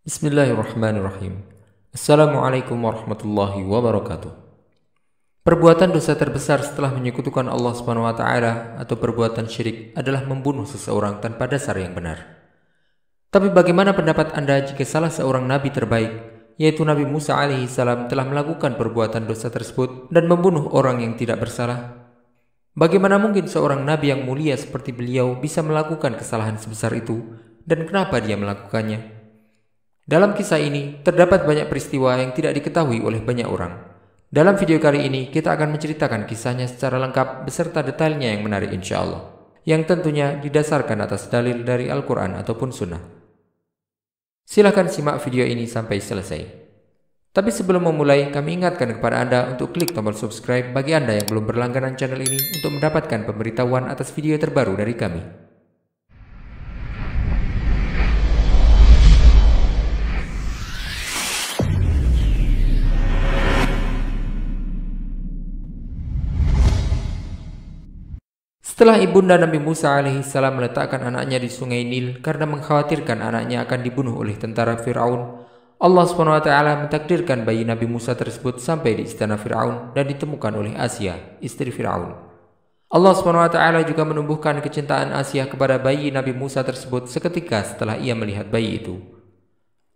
Bismillahirrahmanirrahim. Assalamualaikum warahmatullahi wabarakatuh. Perbuatan dosa terbesar setelah menyekutukan Allah Subhanahu wa taala atau perbuatan syirik adalah membunuh seseorang tanpa dasar yang benar. Tapi bagaimana pendapat Anda jika salah seorang nabi terbaik, yaitu Nabi Musa alaihi salam, telah melakukan perbuatan dosa tersebut dan membunuh orang yang tidak bersalah? Bagaimana mungkin seorang nabi yang mulia seperti beliau bisa melakukan kesalahan sebesar itu, dan kenapa dia melakukannya? Dalam kisah ini, terdapat banyak peristiwa yang tidak diketahui oleh banyak orang. Dalam video kali ini, kita akan menceritakan kisahnya secara lengkap beserta detailnya yang menarik insya Allah, yang tentunya didasarkan atas dalil dari Al-Quran ataupun Sunnah. Silahkan simak video ini sampai selesai. Tapi sebelum memulai, kami ingatkan kepada Anda untuk klik tombol subscribe bagi Anda yang belum berlangganan channel ini untuk mendapatkan pemberitahuan atas video terbaru dari kami. Setelah ibunda Nabi Musa alaihissalam meletakkan anaknya di sungai Nil karena mengkhawatirkan anaknya akan dibunuh oleh tentara Fir'aun, Allah SWT mentakdirkan bayi Nabi Musa tersebut sampai di istana Fir'aun dan ditemukan oleh Asia, istri Fir'aun. Allah SWT juga menumbuhkan kecintaan Asia kepada bayi Nabi Musa tersebut seketika setelah ia melihat bayi itu.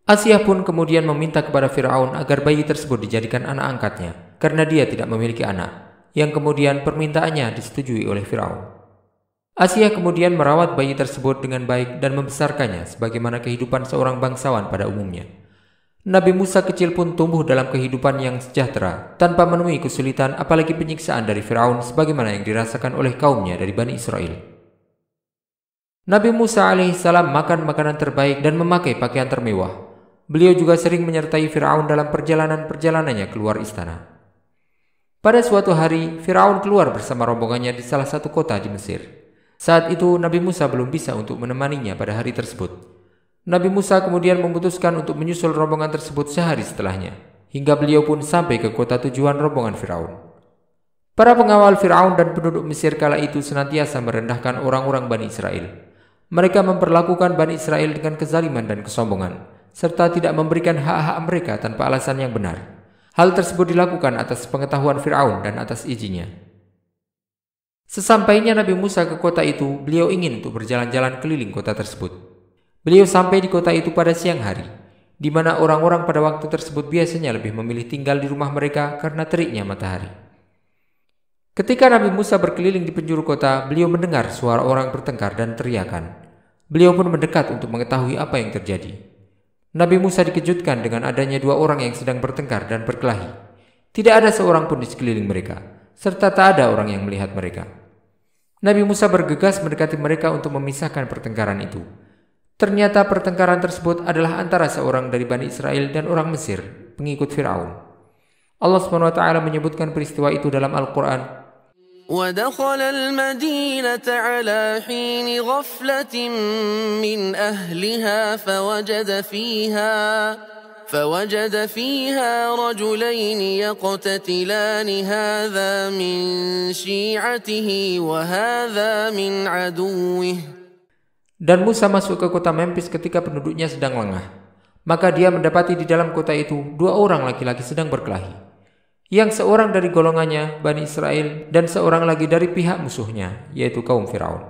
Asia pun kemudian meminta kepada Fir'aun agar bayi tersebut dijadikan anak angkatnya karena dia tidak memiliki anak, yang kemudian permintaannya disetujui oleh Fir'aun. Asia kemudian merawat bayi tersebut dengan baik dan membesarkannya sebagaimana kehidupan seorang bangsawan pada umumnya. Nabi Musa kecil pun tumbuh dalam kehidupan yang sejahtera, tanpa menemui kesulitan apalagi penyiksaan dari Fir'aun sebagaimana yang dirasakan oleh kaumnya dari Bani Israel. Nabi Musa alaihissalam makan makanan terbaik dan memakai pakaian termewah. Beliau juga sering menyertai Fir'aun dalam perjalanan-perjalanannya keluar istana. Pada suatu hari, Fir'aun keluar bersama rombongannya di salah satu kota di Mesir. Saat itu, Nabi Musa belum bisa untuk menemaninya pada hari tersebut. Nabi Musa kemudian memutuskan untuk menyusul rombongan tersebut sehari setelahnya, hingga beliau pun sampai ke kota tujuan rombongan Fir'aun. Para pengawal Fir'aun dan penduduk Mesir kala itu senantiasa merendahkan orang-orang Bani Israel. Mereka memperlakukan Bani Israel dengan kezaliman dan kesombongan, serta tidak memberikan hak-hak mereka tanpa alasan yang benar. Hal tersebut dilakukan atas pengetahuan Fir'aun dan atas izinnya. Sesampainya Nabi Musa ke kota itu, beliau ingin untuk berjalan-jalan keliling kota tersebut. Beliau sampai di kota itu pada siang hari, di mana orang-orang pada waktu tersebut biasanya lebih memilih tinggal di rumah mereka karena teriknya matahari. Ketika Nabi Musa berkeliling di penjuru kota, beliau mendengar suara orang bertengkar dan teriakan. Beliau pun mendekat untuk mengetahui apa yang terjadi. Nabi Musa dikejutkan dengan adanya dua orang yang sedang bertengkar dan berkelahi. Tidak ada seorang pun di sekeliling mereka, serta tak ada orang yang melihat mereka. Nabi Musa bergegas mendekati mereka untuk memisahkan pertengkaran itu. Ternyata pertengkaran tersebut adalah antara seorang dari Bani Israel dan orang Mesir, pengikut Fir'aun. Allah SWT menyebutkan peristiwa itu dalam Al-Quran. وَدَخَلَ الْمَدِينَةَ عَلَى حِينِ غَفْلَةٍ مِّنْ أَهْلِهَا فَوَجَدَ فِيهَا رَجُلَيْنِ يَقْتَتِلَانِ هَذَا مِنْ شِيعَتِهِ وَهَذَا مِنْ عَدُوِّهِ. Dan Musa masuk ke kota Memphis ketika penduduknya sedang lengah. Maka dia mendapati di dalam kota itu dua orang laki-laki sedang berkelahi. Yang seorang dari golongannya, Bani Israel, dan seorang lagi dari pihak musuhnya, yaitu kaum Fir'aun.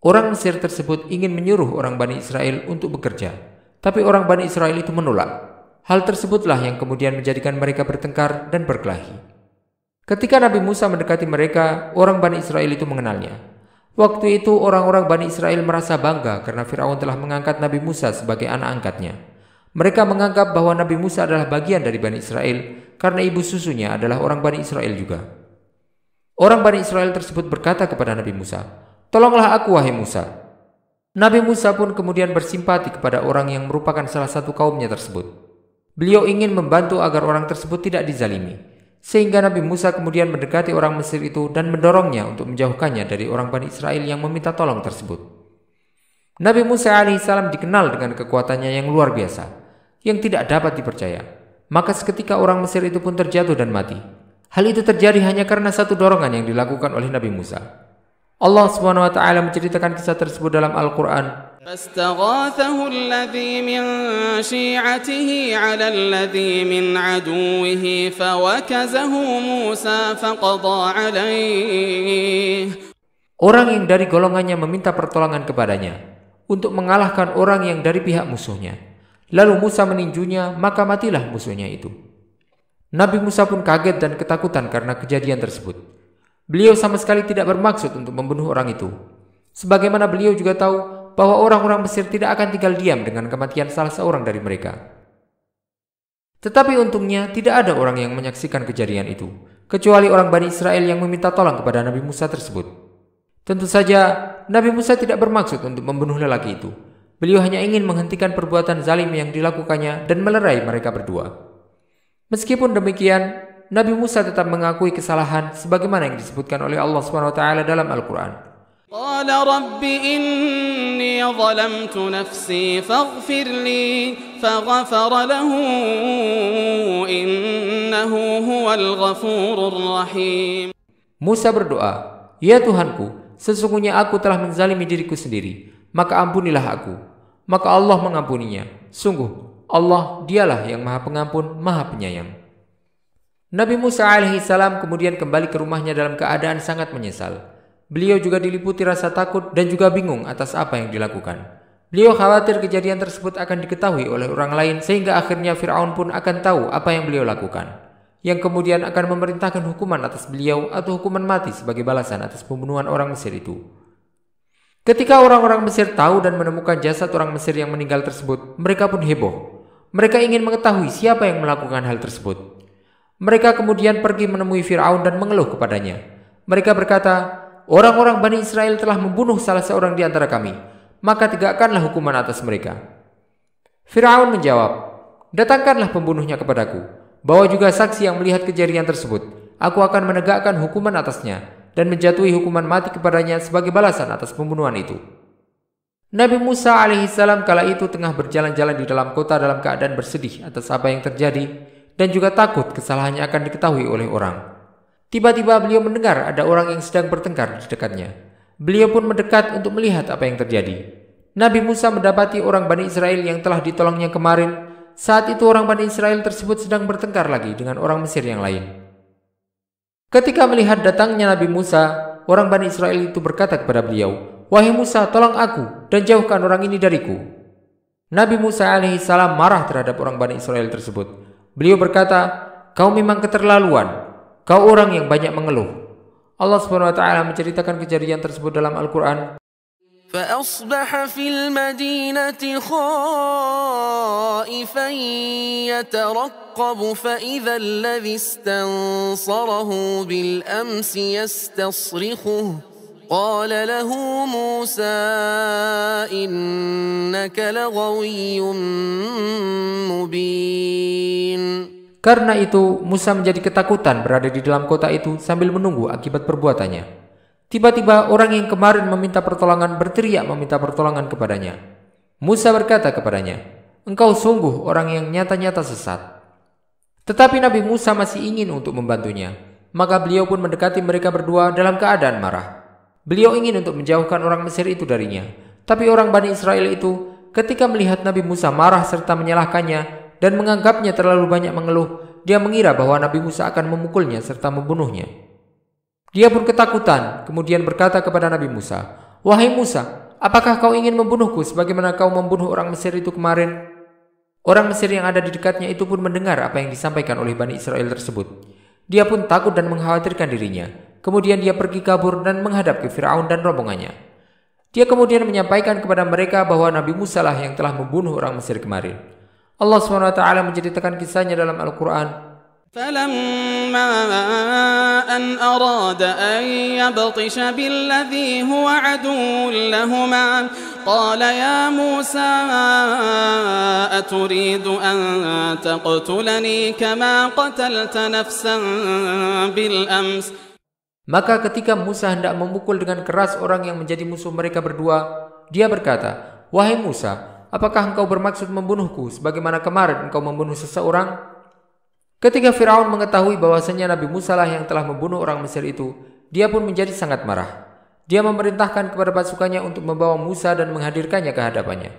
Orang Mesir tersebut ingin menyuruh orang Bani Israel untuk bekerja, tapi orang Bani Israel itu menolak. Hal tersebutlah yang kemudian menjadikan mereka bertengkar dan berkelahi. Ketika Nabi Musa mendekati mereka, orang Bani Israel itu mengenalnya. Waktu itu orang-orang Bani Israel merasa bangga karena Fir'aun telah mengangkat Nabi Musa sebagai anak angkatnya. Mereka menganggap bahwa Nabi Musa adalah bagian dari Bani Israel karena ibu susunya adalah orang Bani Israel juga. Orang Bani Israel tersebut berkata kepada Nabi Musa, "Tolonglah aku, wahai Musa." Nabi Musa pun kemudian bersimpati kepada orang yang merupakan salah satu kaumnya tersebut. Beliau ingin membantu agar orang tersebut tidak dizalimi, sehingga Nabi Musa kemudian mendekati orang Mesir itu dan mendorongnya untuk menjauhkannya dari orang Bani Israel yang meminta tolong tersebut. Nabi Musa alaihissalam dikenal dengan kekuatannya yang luar biasa, yang tidak dapat dipercaya. Maka seketika orang Mesir itu pun terjatuh dan mati. Hal itu terjadi hanya karena satu dorongan yang dilakukan oleh Nabi Musa. Allah SWT menceritakan kisah tersebut dalam Al-Quran. فاستغاثه الذي من شيعته على الذي من عدوه فوكزه موسى فقضى عليه. Orang yang dari golongannya meminta pertolongan kepadanya untuk mengalahkan orang yang dari pihak musuhnya. Lalu Musa meninjunya, maka matilah musuhnya itu. Nabi Musa pun kaget dan ketakutan karena kejadian tersebut. Beliau sama sekali tidak bermaksud untuk membunuh orang itu. Sebagaimana beliau juga tahu bahwa orang-orang Mesir tidak akan tinggal diam dengan kematian salah seorang dari mereka. Tetapi untungnya tidak ada orang yang menyaksikan kejadian itu, kecuali orang Bani Israel yang meminta tolong kepada Nabi Musa tersebut. Tentu saja Nabi Musa tidak bermaksud untuk membunuh lelaki itu. Beliau hanya ingin menghentikan perbuatan zalim yang dilakukannya dan melerai mereka berdua. Meskipun demikian, Nabi Musa tetap mengakui kesalahan sebagaimana yang disebutkan oleh Allah SWT dalam Al-Quran. قال رب إني ظلمت نفسي فاغفر لي فغفر له إنه هو الغفور الرحيم. Musa berdoa, "Ya Tuhanku, sesungguhnya aku telah menzalimi diriku sendiri, maka ampunilah aku." Maka Allah mengampuninya. Sungguh, Allah dialah yang Maha Pengampun, Maha Penyayang. Nabi Musa alaihissalam kemudian kembali ke rumahnya dalam keadaan sangat menyesal. Beliau juga diliputi rasa takut dan juga bingung atas apa yang dilakukan. Beliau khawatir kejadian tersebut akan diketahui oleh orang lain sehingga akhirnya Fir'aun pun akan tahu apa yang beliau lakukan, yang kemudian akan memerintahkan hukuman atas beliau atau hukuman mati sebagai balasan atas pembunuhan orang Mesir itu. Ketika orang-orang Mesir tahu dan menemukan jasad orang Mesir yang meninggal tersebut, mereka pun heboh. Mereka ingin mengetahui siapa yang melakukan hal tersebut. Mereka kemudian pergi menemui Fir'aun dan mengeluh kepadanya. Mereka berkata, "Orang-orang Bani Israel telah membunuh salah seorang di antara kami, maka tegakkanlah hukuman atas mereka." Fir'aun menjawab, "Datangkanlah pembunuhnya kepadaku. Bawa juga saksi yang melihat kejadian tersebut. Aku akan menegakkan hukuman atasnya dan menjatuhi hukuman mati kepadanya sebagai balasan atas pembunuhan itu." Nabi Musa alaihissalam kala itu tengah berjalan-jalan di dalam kota dalam keadaan bersedih atas apa yang terjadi dan juga takut kesalahannya akan diketahui oleh orang. Tiba-tiba beliau mendengar ada orang yang sedang bertengkar di dekatnya. Beliau pun mendekat untuk melihat apa yang terjadi. Nabi Musa mendapati orang Bani Israel yang telah ditolongnya kemarin. Saat itu orang Bani Israel tersebut sedang bertengkar lagi dengan orang Mesir yang lain. Ketika melihat datangnya Nabi Musa, orang Bani Israel itu berkata kepada beliau, "Wahai Musa, tolong aku dan jauhkan orang ini dariku." Nabi Musa alaihissalam marah terhadap orang Bani Israel tersebut. Beliau berkata, "Kau memang keterlaluan. Kau orang yang banyak mengeluh." Allah SWT menceritakan kejadian tersebut dalam Al-Quran. فأصبح في المدينة خائفا يترقب فإذا الذي استنصره بالأمس يستصرخه قال له موسى إنك لغوي مبين. Karena itu Musa menjadi ketakutan berada di dalam kota itu sambil menunggu akibat perbuatannya. Tiba-tiba orang yang kemarin meminta pertolongan berteriak meminta pertolongan kepadanya. Musa berkata kepadanya, "Engkau sungguh orang yang nyata-nyata sesat." Tetapi Nabi Musa masih ingin untuk membantunya. Maka beliau pun mendekati mereka berdua dalam keadaan marah. Beliau ingin untuk menjauhkan orang Mesir itu darinya. Tapi orang Bani Israel itu ketika melihat Nabi Musa marah serta menyalahkannya dan menganggapnya terlalu banyak mengeluh, dia mengira bahwa Nabi Musa akan memukulnya serta membunuhnya. Dia pun ketakutan, kemudian berkata kepada Nabi Musa, "Wahai Musa, apakah kau ingin membunuhku sebagaimana kau membunuh orang Mesir itu kemarin?" Orang Mesir yang ada di dekatnya itu pun mendengar apa yang disampaikan oleh Bani Israel tersebut. Dia pun takut dan mengkhawatirkan dirinya. Kemudian dia pergi kabur dan menghadap ke Fir'aun dan rombongannya. Dia kemudian menyampaikan kepada mereka bahwa Nabi Musa lah yang telah membunuh orang Mesir kemarin. Allah SWT menceritakan kisahnya dalam Al-Quran. فلما أن أراد أن يبطش بالذي هو عدو لهما قال يا موسى أتريد أن تقتلني كما قتلت نفسا بالأمس. Maka ketika Musa hendak memukul dengan keras orang yang menjadi musuh mereka berdua, dia berkata, "Wahai Musa, apakah engkau bermaksud membunuhku sebagaimana kemarin engkau membunuh seseorang?" Ketika Fir'aun mengetahui bahwasanya Nabi Musa lah yang telah membunuh orang Mesir itu, dia pun menjadi sangat marah. Dia memerintahkan kepada pasukannya untuk membawa Musa dan menghadirkannya ke hadapannya.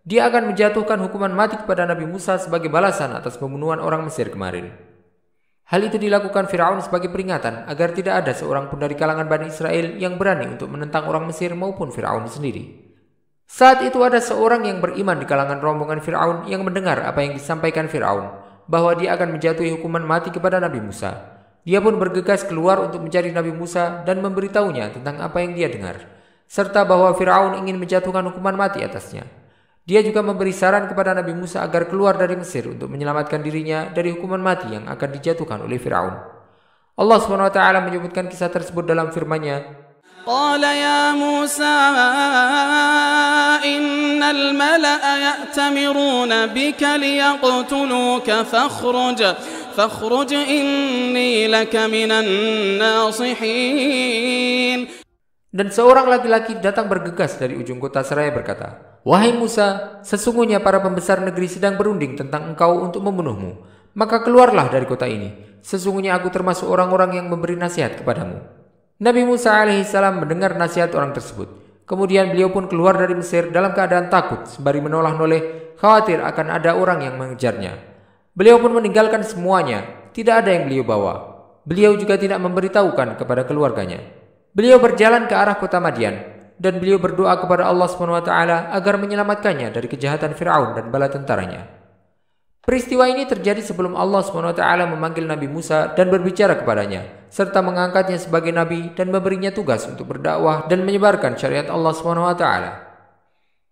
Dia akan menjatuhkan hukuman mati kepada Nabi Musa sebagai balasan atas pembunuhan orang Mesir kemarin. Hal itu dilakukan Fir'aun sebagai peringatan agar tidak ada seorang pun dari kalangan Bani Israel yang berani untuk menentang orang Mesir maupun Fir'aun sendiri. Saat itu ada seorang yang beriman di kalangan rombongan Fir'aun yang mendengar apa yang disampaikan Fir'aun, bahwa dia akan menjatuhi hukuman mati kepada Nabi Musa. Dia pun bergegas keluar untuk mencari Nabi Musa dan memberitahunya tentang apa yang dia dengar, serta bahwa Fir'aun ingin menjatuhkan hukuman mati atasnya. Dia juga memberi saran kepada Nabi Musa agar keluar dari Mesir untuk menyelamatkan dirinya dari hukuman mati yang akan dijatuhkan oleh Fir'aun. Allah SWT menyebutkan kisah tersebut dalam firman-Nya, Qala ya Musa innal mala'a ya'tamiruna bika liyaqtuluka fakhruj inni laka minan nasihin. Dan seorang laki-laki datang bergegas dari ujung kota seraya berkata, "Wahai Musa, sesungguhnya para pembesar negeri sedang berunding tentang engkau untuk membunuhmu. Maka keluarlah dari kota ini. Sesungguhnya aku termasuk orang-orang yang memberi nasihat kepadamu." Nabi Musa alaihissalam mendengar nasihat orang tersebut. Kemudian beliau pun keluar dari Mesir dalam keadaan takut, sembari menoleh-noleh, khawatir akan ada orang yang mengejarnya. Beliau pun meninggalkan semuanya, tidak ada yang beliau bawa. Beliau juga tidak memberitahukan kepada keluarganya. Beliau berjalan ke arah kota Madian, dan beliau berdoa kepada Allah SWT agar menyelamatkannya dari kejahatan Fir'aun dan bala tentaranya. Peristiwa ini terjadi sebelum Allah SWT memanggil Nabi Musa dan berbicara kepadanya, serta mengangkatnya sebagai Nabi dan memberinya tugas untuk berdakwah dan menyebarkan syariat Allah SWT.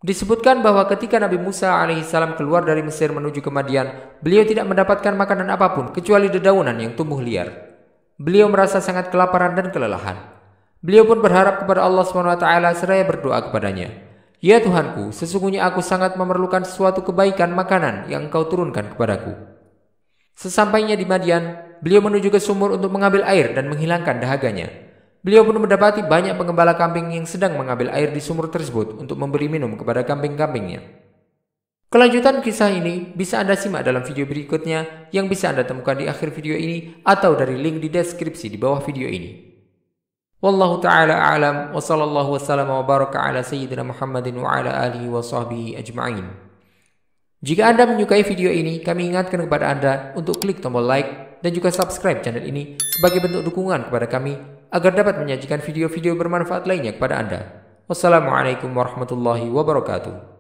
Disebutkan bahwa ketika Nabi Musa alaihissalam keluar dari Mesir menuju ke Madian, beliau tidak mendapatkan makanan apapun kecuali dedaunan yang tumbuh liar. Beliau merasa sangat kelaparan dan kelelahan. Beliau pun berharap kepada Allah SWT seraya berdoa kepadanya, "Ya Tuhanku, sesungguhnya aku sangat memerlukan sesuatu kebaikan makanan yang Engkau turunkan kepadaku." Sesampainya di Madian, beliau menuju ke sumur untuk mengambil air dan menghilangkan dahaganya. Beliau pun mendapati banyak pengembala kambing yang sedang mengambil air di sumur tersebut untuk memberi minum kepada kambing-kambingnya. Kelanjutan kisah ini bisa Anda simak dalam video berikutnya yang bisa Anda temukan di akhir video ini atau dari link di deskripsi di bawah video ini. Wallahu ta'ala a'lam wa sallallahu wasallam wa baraka ala sayyidina Muhammadin wa ala alihi wa sahbihi ajma'in. Jika Anda menyukai video ini, kami ingatkan kepada Anda untuk klik tombol like dan juga subscribe channel ini sebagai bentuk dukungan kepada kami agar dapat menyajikan video-video bermanfaat lainnya kepada Anda. Wassalamualaikum warahmatullahi wabarakatuh.